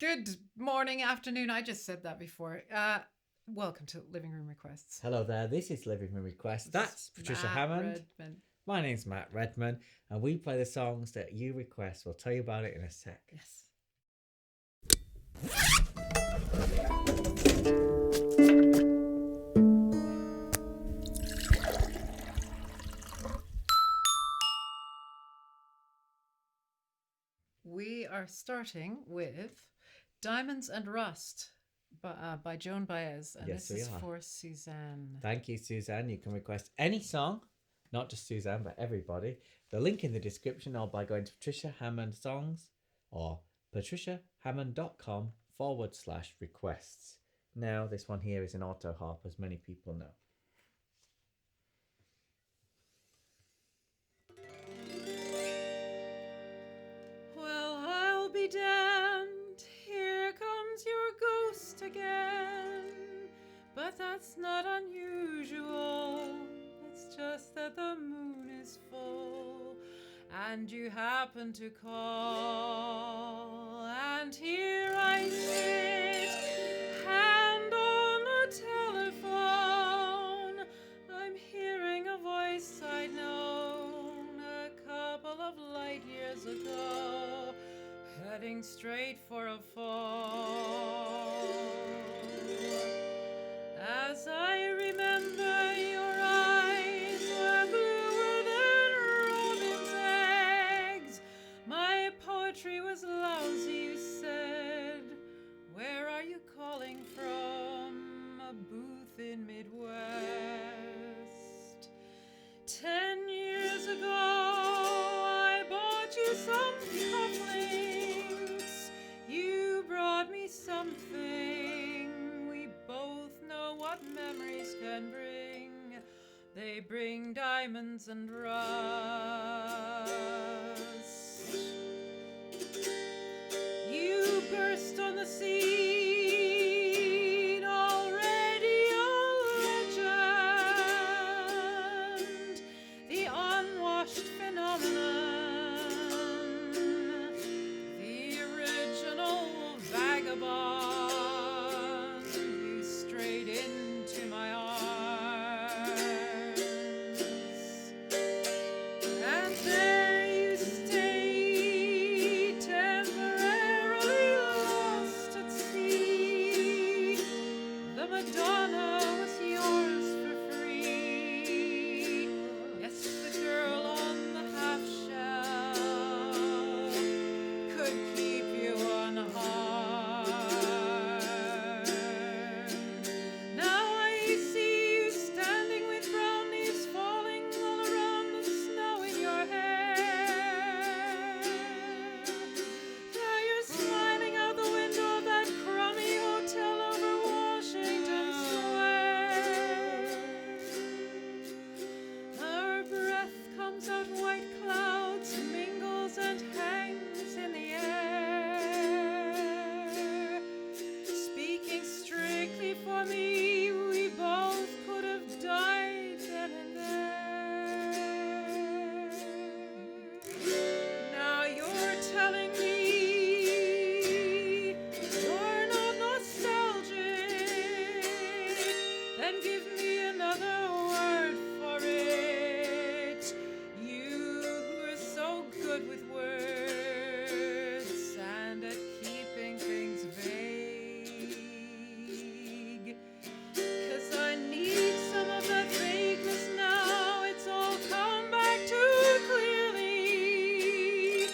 Good morning, afternoon. I just said that before. Welcome to Living Room Requests. Hello there, this is Living Room Requests. That's Patricia Matt Hammond. Redman. My name's Matt Redman, and we play the songs that you request. We'll tell you about it in a sec. Yes. We are starting with Diamonds and Rust by Joan Baez. And Yes, this is for Suzanne. Thank you, Suzanne. You can request any song, not just Suzanne, but everybody. The link in the description or by going to Patricia Hammond Songs or patriciahammonds.com/requests. Now, this one here is an auto harp, as many people know. Well, I'll be damned. Here comes your ghost again. But that's not unusual. It's just that the moon is full and you happen to call. And here I sit, hand on the telephone. I'm hearing a voice I'd known a couple of light years ago, heading straight for a fall. As I remember, your eyes were bluer than robin's eggs. My poetry was lousy, you said. Where are you calling from? A booth in Midwest. 10 years ago, I bought you some cufflinks. You brought me something. We both know what memories can bring. They bring diamonds and rust. You burst on the scene, already a legend, the unwashed phenomenon, the original vagabond. You strayed into my arms, and there you stay, temporarily lost at sea. The Madonna was yours for free. Yes, the girl on the half shell could keep you unharmed. Now I see you standing with brown leaves falling all around the snow in your hair. Now you're smiling out the window of that crummy hotel over Washington Square. Our breath comes out white clouds, mingles and hangs in the air. Speaking strictly for me, we both could have died then and there. Now you're telling me you're not nostalgic. Then give me another word for it. You who are so good with words and at keeping things vague. 'Cause I need some of that vagueness now. It's all come back too clearly.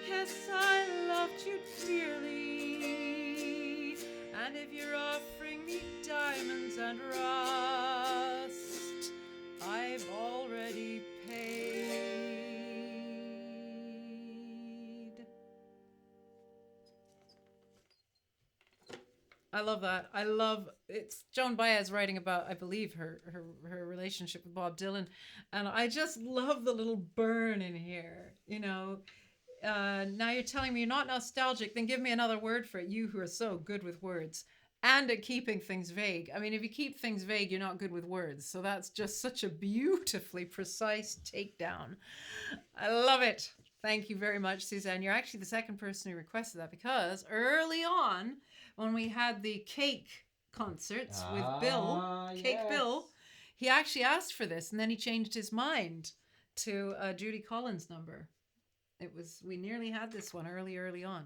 Yes, I loved you dearly. And if you're offering me diamonds and rust, I've already paid. I love that. I love it's Joan Baez writing about, I believe, her relationship with Bob Dylan, and I just love the little burn in here. You know, now you're telling me you're not nostalgic. Then give me another word for it. You who are so good with words and at keeping things vague. I mean, if you keep things vague, you're not good with words. So that's just such a beautifully precise takedown. I love it. Thank you very much, Suzanne. You're actually the second person who requested that because early on, when we had the cake concerts with Bill, Cake Bill, he actually asked for this, and then he changed his mind to a Judy Collins number. We nearly had this one early on.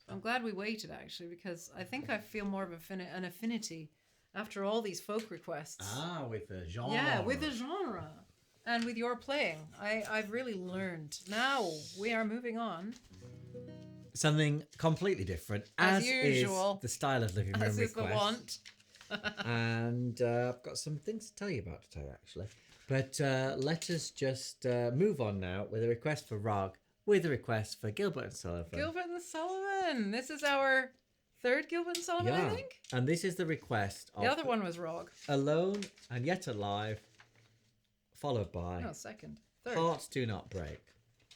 I'm glad we waited, actually, because I think I feel more of an affinity after all these folk requests. With the genre. Yeah, with the genre. And with your playing. I've really learned. Now we are moving on. Something completely different. As usual. Is the style of living room As is request. the want. And I've got some things to tell you about today, actually. But let us just move on now with a request for Rog, with a request for Gilbert and Sullivan. Gilbert and Sullivan. This is our third Gilbert and Sullivan, I think. And this is the request of The other one was Rog. Alone and Yet Alive, followed by No, second. Third. Hearts Do Not Break.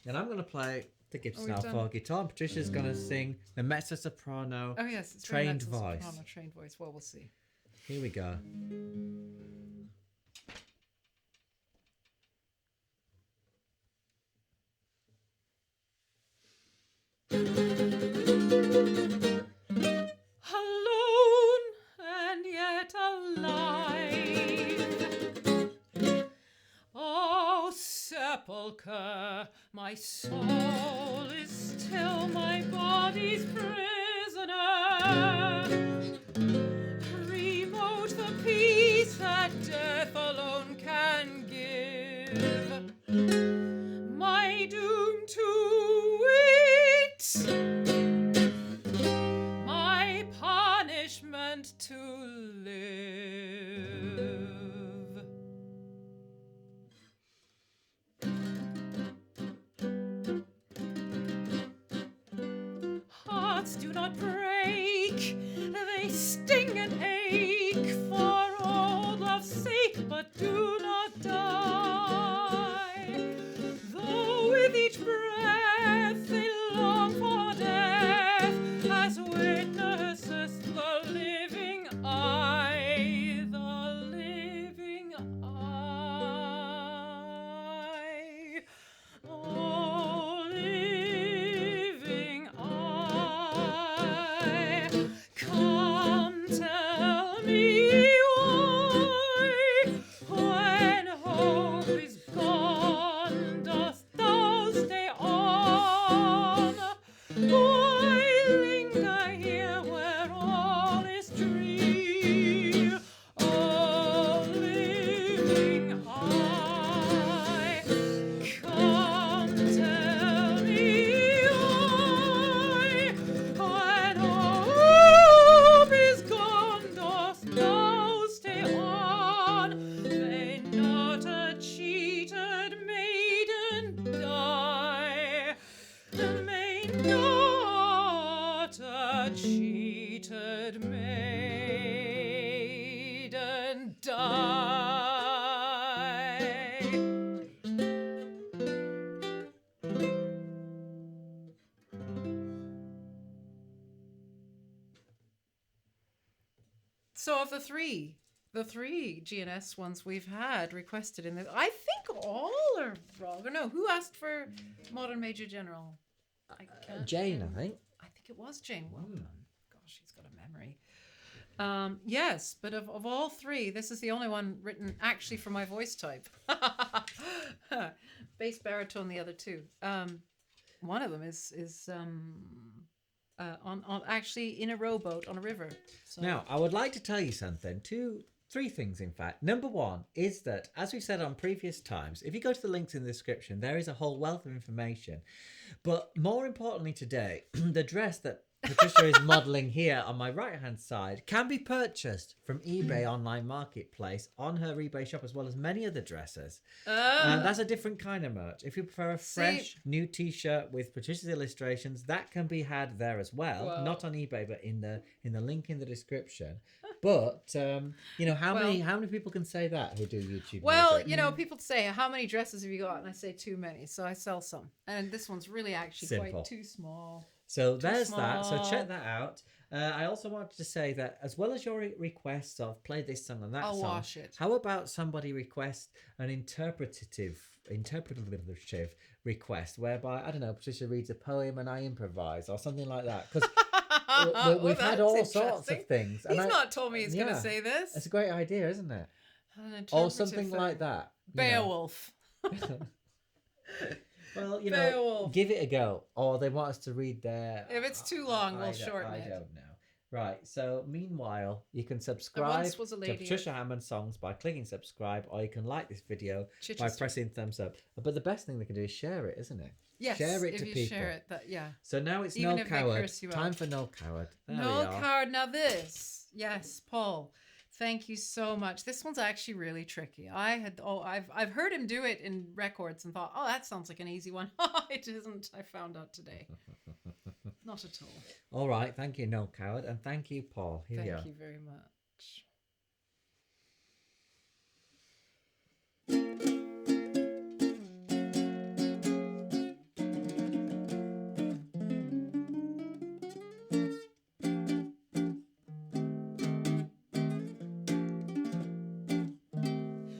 And I'm going to play the Gibson we've Alpha guitar, and Patricia's going to sing the mezzo-soprano Oh, yes. It's trained very voice. Trained voice. Well, we'll see. Here we go. Alone and yet alive. Oh, sepulchre, my soul is still my body's prisoner. Remote the peace that death alone can give. My doom to wait. My punishment to live. Hearts do not break, they sting and ache for old love's sake, but do not die. Though with each breath they long for death, as witnesses the living eye, the living eye. Oh, living eye, come tell me why, when hope is gone, dost thou stay on? Why linger here where all is dream? Oh, living eye, come tell me why, when hope is gone, dost thou stay on? May not a cheated maiden die. May not a cheated maiden die. So of the three GNS ones we've had requested in this, I think all are wrong. Or no, who asked for Modern Major General? I can't Jane, remember. I think. I think it was Jane. Well done. Gosh, she's got a memory. Yes, but of all three, this is the only one written actually for my voice type. Bass baritone, the other two. One of them is on actually in a rowboat on a river. So. Now, I would like to tell you something. Three things, in fact. Number one is that, as we said on previous times, if you go to the links in the description, there is a whole wealth of information. But more importantly today, the dress that Patricia is modelling here on my right-hand side can be purchased from eBay online marketplace on her eBay shop, as well as many other dresses. And that's a different kind of merch. If you prefer a fresh new t-shirt with Patricia's illustrations, that can be had there as well. Whoa. Not on eBay, but in the link in the description. But how many people can say that who do YouTube? Well, music? people say, how many dresses have you got? And I say too many, so I sell some. And this one's really actually Simple. quite too small. So there's that. So small. check that out. I also wanted to say that as well as your requests of play this song and that I'll song, wash it. how about somebody request an interpretative interpretative request whereby, I don't know, Patricia reads a poem and I improvise or something like that. Because we've had all sorts of things. He's not told me he's going to say this. It's a great idea, isn't it? Or something like that. Beowulf. Well, Beowulf. give it a go. Or they want us to read their... If it's too long, we'll shorten it. I don't know. Right, so meanwhile, you can subscribe to Patricia Hammond Songs by clicking subscribe, or you can like this video by pressing thumbs up. But the best thing they can do is share it, isn't it? Yes, share it to people. Share it, yeah. So now it's Noel Coward. Time for Noel Coward. Noel Coward. Now this, yes, Paul. Thank you so much. This one's actually really tricky. I've heard him do it in records and thought, oh, that sounds like an easy one. It isn't. I found out today. Not at all. All right. Thank you, Noel Coward. And thank you, Paul. Here we are. Thank you very much.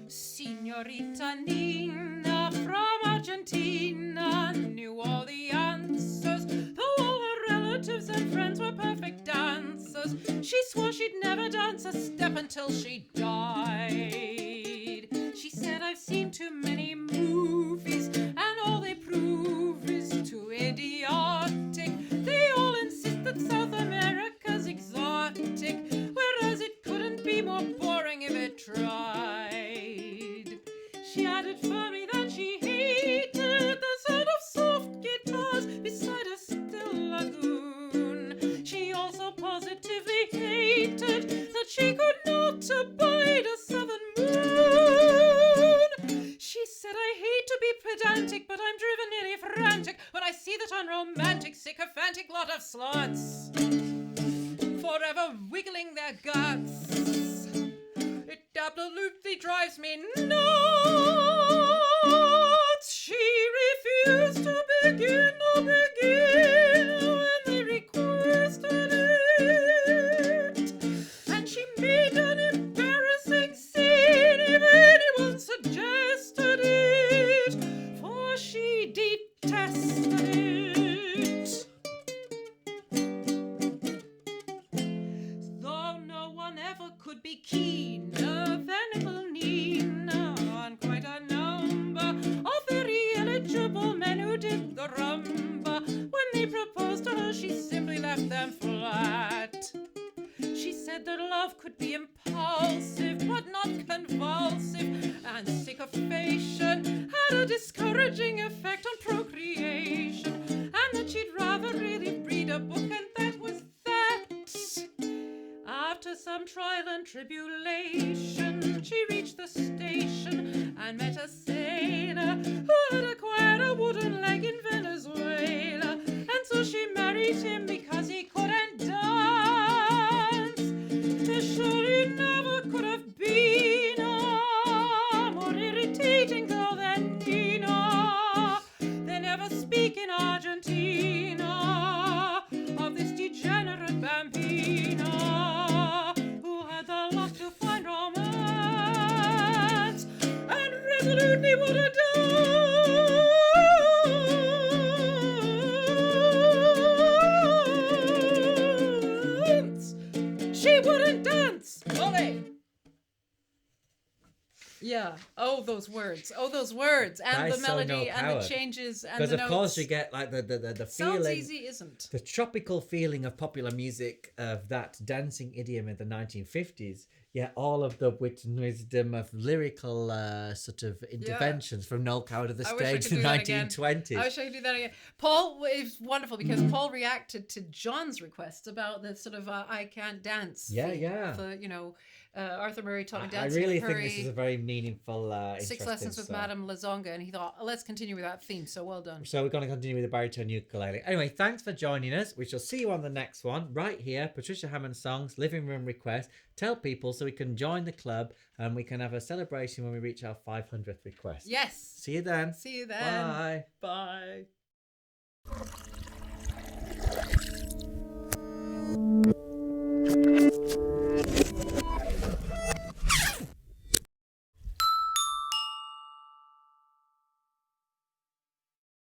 Senorita Nina from Argentina knew all the answers, though all her relatives and friends were perfect dancers. She swore she'd never dance a step until she died. She said, I've seen too many movies, and all they prove is too idiotic. They all insist that South America's exotic, whereas it couldn't be more boring if it tried. She added firmly that she hated the sound of soft guitars beside a still lagoon. She also positively hated that she could not abide a southern moon. She said, I hate to be pedantic, but I'm driven nearly frantic when I see that unromantic, sycophantic lot of sluts forever wiggling their guts. It absolutely drives me nuts. She refused to begin when they requested it, and she made an embarrassing scene if anyone suggested it, for she detested it. Though no one ever could be keener than little Nina on quite a number of very eligible men who did the rumba. When they proposed to her, she simply left them flat. She said that love could be impulsive but not convulsive, and sycophation had a discouraging effect on procreation, and that she'd rather really read a book, and that was that. After some trial and tribulation, she reached the station and met a sailor who had acquired a wooden leg in Venezuela, and so she married him because he couldn't dance. The surely never could have been a more irritating girl than Nina. They never speak in Argentina of this degenerate bambina who had the luck to find romance and resolutely would have dance. She wouldn't dance. Olé. Yeah. Oh, those words. And the melody and the changes and the notes. Because of course you get like the feeling. Sounds easy, isn't? The tropical feeling of popular music of that dancing idiom in the 1950s. Yeah, all of the wisdom of lyrical sort of interventions from Noel Coward of the stage in the 1920s. I wish I could do that again. Paul is wonderful because Paul reacted to John's request about the sort of I can't dance. Yeah. The, Arthur Murray taught me dancing. I really think this is a very meaningful, 6 lessons with Madame Lazonga, and he thought, let's continue with that theme. So well done. So we're going to continue with the baritone ukulele. Anyway, thanks for joining us. We shall see you on the next one right here. Patricia Hammond Songs, Living Room Request. Tell people so we can join the club and we can have a celebration when we reach our 500th request. Yes. See you then. Bye. Bye.